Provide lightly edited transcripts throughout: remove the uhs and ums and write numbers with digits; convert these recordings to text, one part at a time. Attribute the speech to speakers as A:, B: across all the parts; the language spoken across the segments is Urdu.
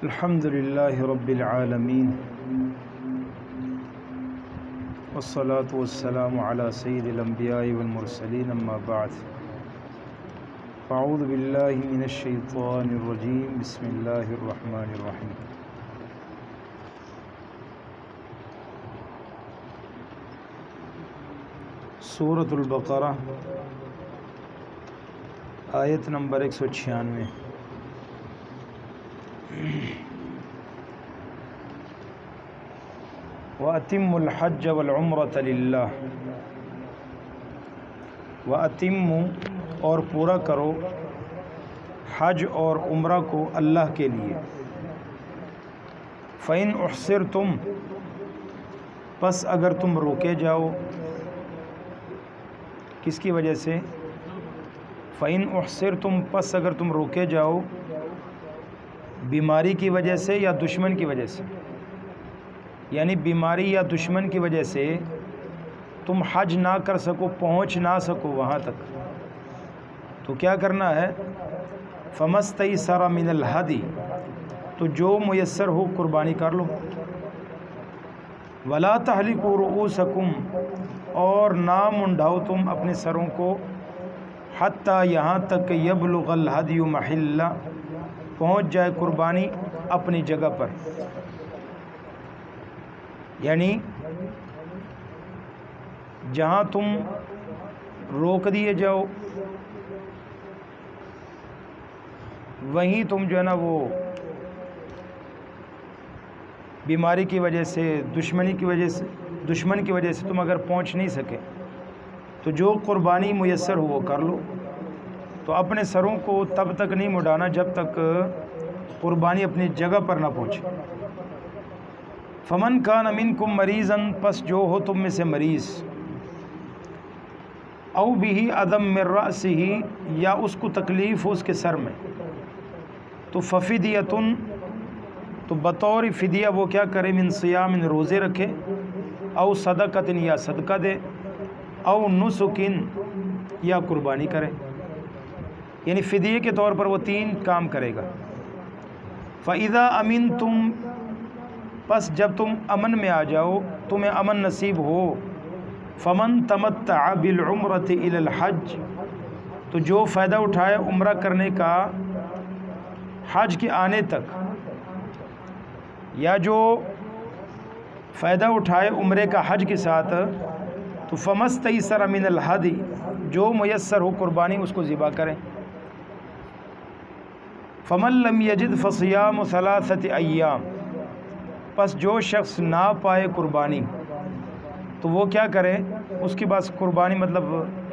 A: الحمد للہ رب العالمین والصلاة والسلام علی سید الانبیاء والمرسلین اما بعد فاعوذ باللہ من الشیطان الرجیم بسم اللہ الرحمن الرحیم سورۃ البقرہ آیت نمبر 196 وَأَتِمُّ الْحَجَّ وَالْعُمْرَةَ لِلَّهِ وَأَتِمُّ اور پورا کرو حج اور عمرہ کو اللہ کے لیے فَإِنْ أُحْصِرْتُمْ پس اگر تم روکے جاؤ کس کی وجہ سے فَإِنْ أُحْصِرْتُمْ پس اگر تم روکے جاؤ بیماری کی وجہ سے یا دشمن کی وجہ سے، یعنی بیماری یا دشمن کی وجہ سے تم حج نہ کر سکو، پہنچ نہ سکو وہاں تک، تو کیا کرنا ہے؟ فَمَسْتَيْسَرَ مِنَ الْهَدِي تو جو میسر ہو قربانی کر لو، وَلَا تَحْلِقُوا رُؤُوسَكُمْ اور نہ منڈاؤ تم اپنے سروں کو، حتیٰ یہاں تک کہ يَبْلُغَ الْهَدْيُ مَحِلَّ پہنچ جائے قربانی اپنی جگہ پر، یعنی جہاں تم روک دیے جاؤ وہیں تم جو ہے نا وہ بیماری کی وجہ سے دشمن کی وجہ سے تم اگر پہنچ نہیں سکے تو جو قربانی میسر ہو وہ کر لو، تو اپنے سروں کو تب تک نہیں مڈانا جب تک قربانی اپنی جگہ پر نہ پہنچے۔ فمن کان منکم مریضا پس جو ہو تم میں سے مریض، او بہ عدم من رأسہ یا اس کو تکلیف ہو اس کے سر میں، تو ففدیۃ تو بطور فدیہ وہ کیا کرے، من صیام روزے رکھے، او صدقۃ یا صدقہ دے، او نسک یا قربانی کرے، یعنی فدیے کے طور پر وہ 3 کام کرے گا۔ فَإِذَا أَمِنْتُمْ پس جب تم امن میں آ جاؤ، تمہیں امن نصیب ہو، فَمَنْ تَمَتَّعَ بِالْعُمْرَةِ إِلَى الْحَجِّ تو جو فائدہ اٹھائے عمرہ کرنے کا حج کے آنے تک، یا جو فائدہ اٹھائے عمرے کا حج کے ساتھ، تو فَمَسْتَيْسَرَ مِنَ الْهَدِي جو میسر ہو قربانی اس کو ذبح کریں۔ فَمَن لَّمْ يَجِدْ فَصِيَامُ 3 أَيَّامٍ پس جو شخص نہ پائے قربانی تو وہ کیا کرے، اس کے پاس قربانی مطلب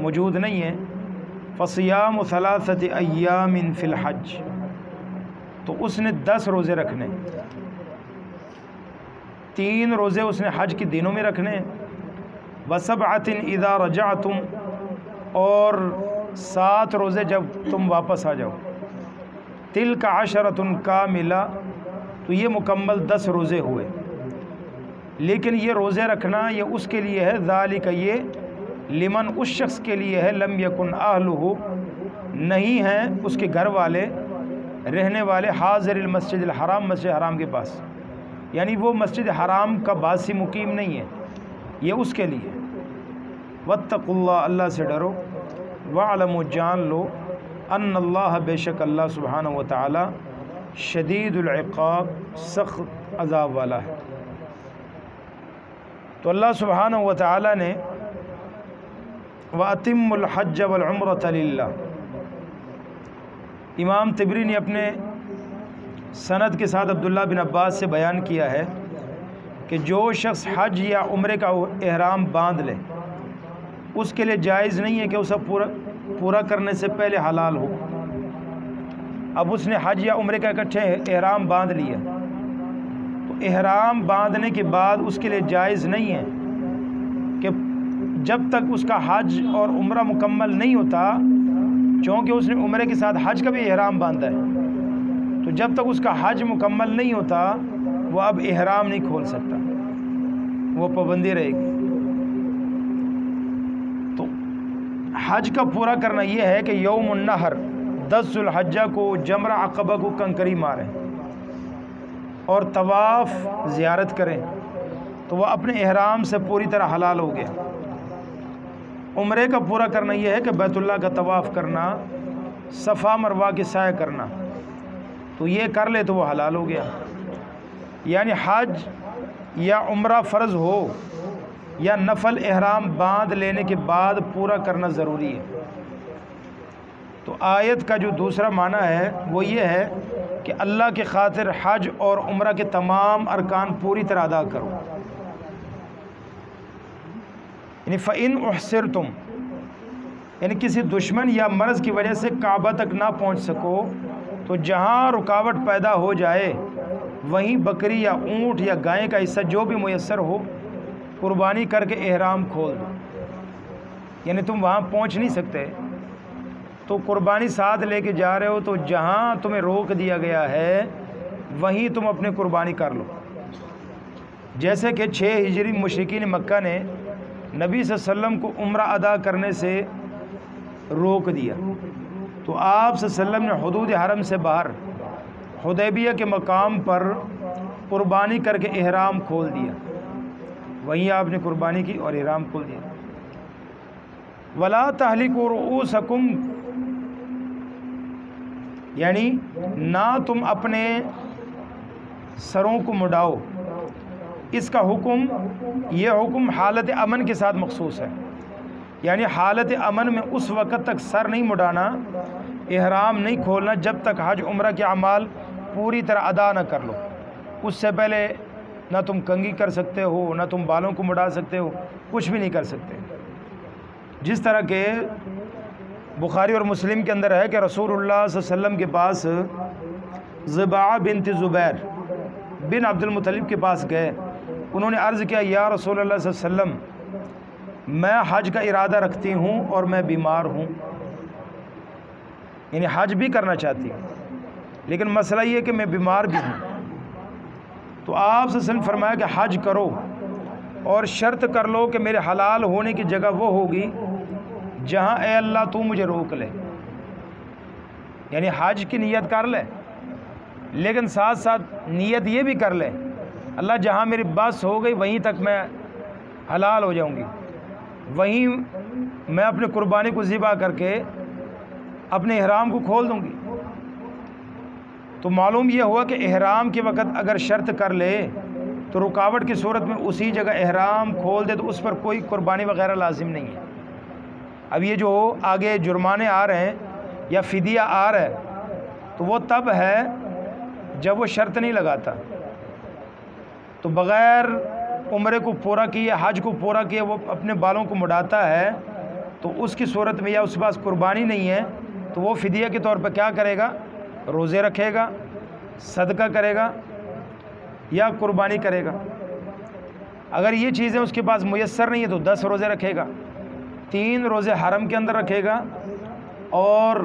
A: موجود نہیں ہے، فَصِيَامُ 3 أَيَّامٍ فِي الْحَجِّ تو اس نے 10 روزے رکھنے، 3 روزے اس نے حج کے دنوں میں رکھنے، وَسَبْعَةٍ إِذَا رَجَعْتُمْ اور 7 روزے جب تم واپس آ جاؤ، تِلْكَ 10 كَامِلَةٌ تو یہ مکمل 10 روزے ہوئے، لیکن یہ روزے رکھنا یہ اس کے لیے ہے، ذالک یہ لمن اس شخص کے لیے ہے، لم یکن اہلہ نہیں ہیں اس کے گھر والے رہنے والے، حاضر المسجد الحرام مسجد حرام کے پاس، یعنی وہ مسجد حرام کا باسی مقیم نہیں ہے، یہ اس کے لیے۔ واتقوا اللہ اللہ سے ڈرو، واعلموا جان لو، ان اللہ بے شک اللہ سبحانہ و تعالی شدید العقاب سخت عذاب والا ہے۔ تو اللہ سبحانہ و تعالی نے وَأَتِمُّ الْحَجَّ وَالْعُمْرَةَ لِلَّهِ امام طبری نے اپنے سند کے ساتھ عبداللہ بن عباس سے بیان کیا ہے کہ جو شخص حج یا عمرے کا احرام باندھ لے اس کے لیے جائز نہیں ہے کہ اسے پورا کرنے سے پہلے حلال ہو۔ اب اس نے حج یا عمرے کا اکٹھے احرام باندھ لیا تو احرام باندھنے کے بعد اس کے لیے جائز نہیں ہے کہ جب تک اس کا حج اور عمرہ مکمل نہیں ہوتا، چونکہ اس نے عمرے کے ساتھ حج کا بھی احرام باندھا ہے، تو جب تک اس کا حج مکمل نہیں ہوتا وہ اب احرام نہیں کھول سکتا، وہ پابندی رہے گی۔ تو حج کا پورا کرنا یہ ہے کہ یوم النحر 10 ذوالحجہ کو جمرہ عقبہ کو کنکری ماریں، اور طواف زیارت کریں تو وہ اپنے احرام سے پوری طرح حلال ہو گیا۔ عمرے کا پورا کرنا یہ ہے کہ بیت اللہ کا طواف کرنا، صفا مروہ کے سعی کرنا، تو یہ کر لے تو وہ حلال ہو گیا۔ یعنی حج یا عمرہ فرض ہو یا نفل احرام باندھ لینے کے بعد پورا کرنا ضروری ہے۔ تو آیت کا جو دوسرا معنی ہے وہ یہ ہے کہ اللہ کی خاطر حج اور عمرہ کے تمام ارکان پوری طرح ادا کرو۔ یعنی فَإِنْ اُحْصِرْتُمْ، یعنی کسی دشمن یا مرض کی وجہ سے کعبہ تک نہ پہنچ سکو تو جہاں رکاوٹ پیدا ہو جائے وہیں بکری یا اونٹ یا گائے کا حصہ جو بھی میسر ہو قربانی کر کے احرام کھول دو۔ یعنی تم وہاں پہنچ نہیں سکتے تو قربانی ساتھ لے کے جا رہے ہو تو جہاں تمہیں روک دیا گیا ہے وہیں تم اپنے قربانی کر لو۔ جیسے کہ 6 ہجری مشرکین مکہ نے نبی صلی اللہ علیہ وسلم کو عمرہ ادا کرنے سے روک دیا تو آپ صلی اللہ علیہ وسلم نے حدود حرم سے باہر حدیبیہ کے مقام پر قربانی کر کے احرام کھول دیا، وہیں آپ نے قربانی کی اور احرام کھول دیا۔ وَلَا تَحْلِقُوا رُؤُوسَكُمْ، یعنی نہ تم اپنے سروں کو مڈاؤ۔ اس کا حکم، یہ حکم حالت امن کے ساتھ مخصوص ہے، یعنی حالت امن میں اس وقت تک سر نہیں مڈانا، احرام نہیں کھولنا جب تک حج عمرہ کے اعمال پوری طرح ادا نہ کر لو۔ اس سے پہلے نہ تم کنگھی کر سکتے ہو، نہ تم بالوں کو مڈا سکتے ہو، کچھ بھی نہیں کر سکتے۔ جس طرح کہ بخاری اور مسلم کے اندر ہے کہ رسول اللہ صلی اللہ علیہ وسلم کے پاس ضباع بنت زبیر بن عبد المطلب کے پاس گئے، انہوں نے عرض کیا یا رسول اللہ صلی اللہ علیہ وسلم میں حج کا ارادہ رکھتی ہوں اور میں بیمار ہوں، یعنی حج بھی کرنا چاہتی ہوں لیکن مسئلہ یہ کہ میں بیمار بھی ہوں۔ تو آپ صلی اللہ علیہ وسلم فرمایا کہ حج کرو اور شرط کر لو کہ میرے حلال ہونے کی جگہ وہ ہوگی جہاں اے اللہ تو مجھے روک لے، یعنی حج کی نیت کر لے لیکن ساتھ ساتھ نیت یہ بھی کر لے اللہ جہاں میری بس ہو گئی وہیں تک میں حلال ہو جاؤں گی، وہیں میں اپنے قربانی کو ذبح کر کے اپنے احرام کو کھول دوں گی۔ تو معلوم یہ ہوا کہ احرام کے وقت اگر شرط کر لے تو رکاوٹ کی صورت میں اسی جگہ احرام کھول دے تو اس پر کوئی قربانی وغیرہ لازم نہیں ہے۔ اب یہ جو آگے جرمانے آ رہے ہیں یا فدیہ آ رہا ہے تو وہ تب ہے جب وہ شرط نہیں لگاتا، تو بغیر عمرے کو پورا کیے حج کو پورا کیے وہ اپنے بالوں کو مڈاتا ہے تو اس کی صورت میں یا اس کے پاس قربانی نہیں ہے تو وہ فدیہ کے طور پر کیا کرے گا؟ روزے رکھے گا، صدقہ کرے گا یا قربانی کرے گا۔ اگر یہ چیزیں اس کے پاس میسر نہیں ہے تو 10 روزے رکھے گا، 3 روزے حرم کے اندر رکھے گا اور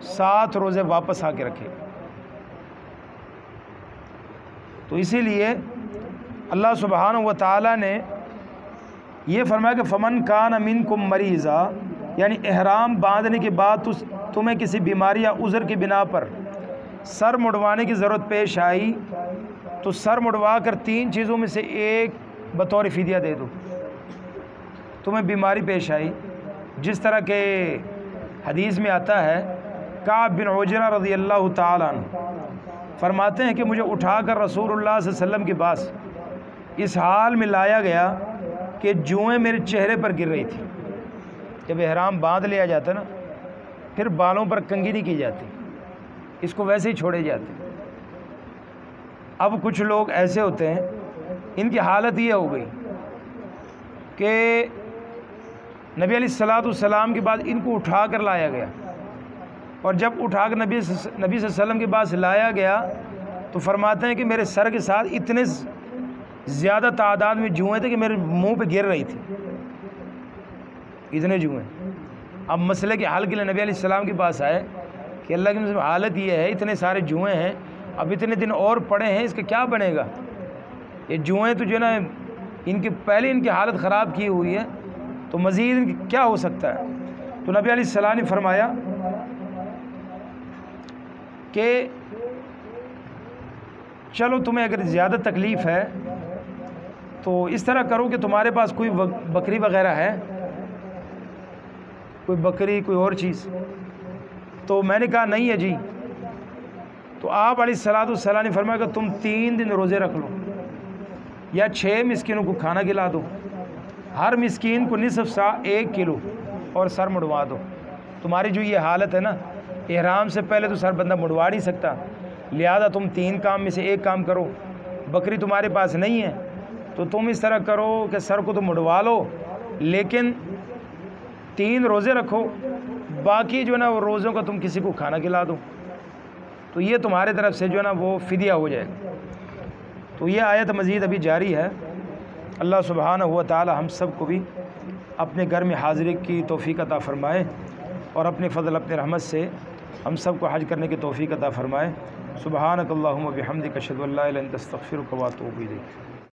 A: 7 روزے واپس آ کے رکھے گا۔ تو اسی لیے اللہ سبحانہ و تعالیٰ نے یہ فرمایا کہ فمن کان منکم مریضا، یعنی احرام باندھنے کے بعد تمہیں کسی بیماری یا عذر کی بنا پر سر مڑوانے کی ضرورت پیش آئی تو سر مڑوا کر 3 چیزوں میں سے ایک بطور فدیہ دے دو۔ تمہیں بیماری پیش آئی، جس طرح کہ حدیث میں آتا ہے کعب بن عجرہ رضی اللہ تعالیٰ عنہ فرماتے ہیں کہ مجھے اٹھا کر رسول اللہ صلی اللہ علیہ وسلم کے پاس اس حال میں لایا گیا کہ جوئیں میرے چہرے پر گر رہی تھی۔ جب احرام باندھ لیا جاتا نا پھر بالوں پر کنگھی نہیں کی جاتی، اس کو ویسے ہی چھوڑے جاتے۔ اب کچھ لوگ ایسے ہوتے ہیں ان کی حالت یہ ہو گئی کہ نبی علیہ الصلوۃ والسلام کے بعد ان کو اٹھا کر لایا گیا، اور جب اٹھا کر نبی صلی اللہ علیہ وسلم کے پاس لایا گیا تو فرماتے ہیں کہ میرے سر کے ساتھ اتنے زیادہ تعداد میں جوئیں تھے کہ میرے منہ پہ گر رہی تھی، اتنے جوئیں۔ اب مسئلے کے حل کے لیے نبی علیہ السلام کے پاس آئے کہ اللہ کی حالت یہ ہے اتنے سارے جوئیں ہیں، اب اتنے دن اور پڑے ہیں، اس کا کیا بنے گا؟ یہ جوئیں تو جو ہے نا ان کی پہلے ان کی حالت خراب کی ہوئی ہے تو مزید کیا ہو سکتا ہے؟ تو نبی علیہ السلام نے فرمایا کہ چلو تمہیں اگر زیادہ تکلیف ہے تو اس طرح کرو کہ تمہارے پاس کوئی بکری وغیرہ ہے، کوئی بکری کوئی اور چیز. تو میں نے کہا نہیں ہے جی. تو آپ علیہ الصلوۃ والسلام نے فرمایا کہ تم 3 دن روزے رکھ لو یا 6 مسکینوں کو کھانا کھلا دو، ہر مسکین کو نصف سا 1 کلو اور سر مڑوا دو. تمہاری جو یہ حالت ہے نا، احرام سے پہلے تو سر بندہ مڑوا نہیں سکتا، لہذا تم 3 کام میں سے 1 کام کرو. بکری تمہارے پاس نہیں ہے تو تم اس طرح کرو کہ سر کو تو مڑوا لو لیکن 3 روزے رکھو، باقی جو ہے نا وہ روزوں کا تم کسی کو کھانا کھلا دو، تو یہ تمہارے طرف سے جو ہے نا وہ فدیہ ہو جائے گا. تو یہ آیت مزید ابھی جاری ہے. اللہ سبحانہ و تعالی ہم سب کو بھی اپنے گھر میں حاضری کی توفیق عطا فرمائے اور اپنے فضل اپنے رحمت سے ہم سب کو حج کرنے کی توفیق عطا فرمائے. سبحانک اللہم و بحمدک اشہد ان لا الہ الا انت استغفرک و اتوب الیک.